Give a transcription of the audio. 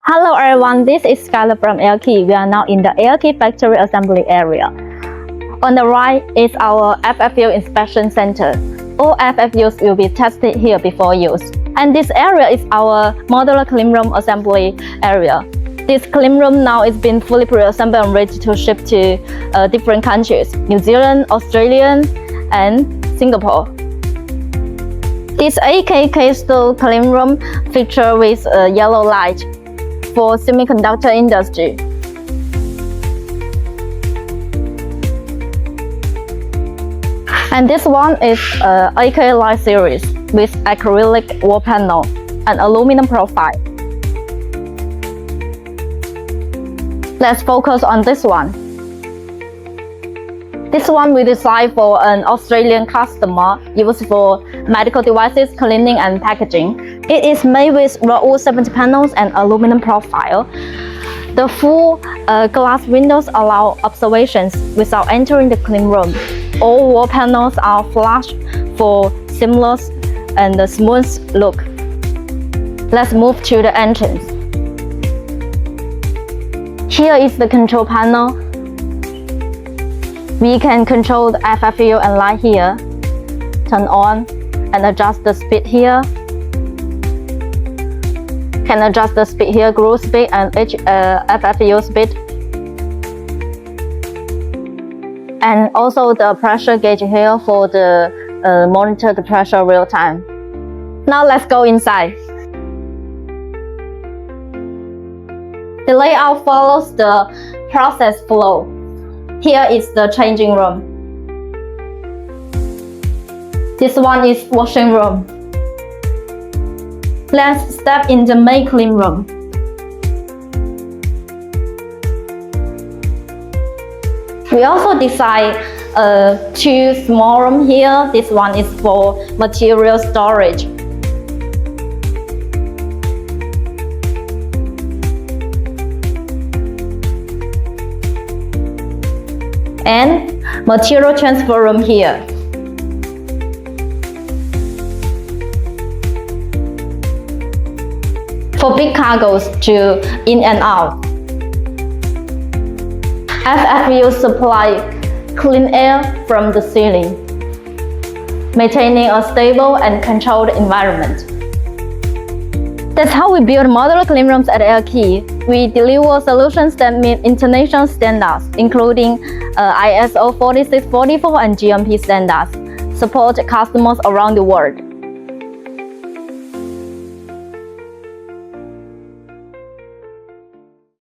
Hello everyone, this is Skylar from Airkey. We are now in the Airkey factory assembly area. On the right is our FFU inspection center. All FFUs will be tested here before use. And this area is our modular cleanroom assembly area. This cleanroom now is being fully pre-assembled and ready to ship to different countries: New Zealand, Australia, and Singapore. This AKK style cleanroom features with a yellow light for semiconductor industry. And this one is AK Light series with acrylic wall panel and aluminum profile. Let's focus on this one. This one we designed for an Australian customer used for medical devices, cleaning and packaging. It is made with raw wood 70 panels and aluminum profile. The full glass windows allow observations without entering the clean room. All wall panels are flush for seamless and a smooth look. Let's move to the entrance. Here is the control panel. We can control the FFU and light here, turn on and adjust the speed here. Can adjust the speed here, groove speed and FFU speed. And also the pressure gauge here for the monitor the pressure real time. Now let's go inside. The layout follows the process flow. Here is the changing room. This one is washing room. Let's step in the main clean room. We also designed two small rooms here. This one is for material storage. And material transfer room here. For big cargoes to in and out. FFU supply clean air from the ceiling, maintaining a stable and controlled environment. That's how we build modular clean rooms at Airkey. We deliver solutions that meet international standards, including ISO 4644 and GMP standards, support customers around the world.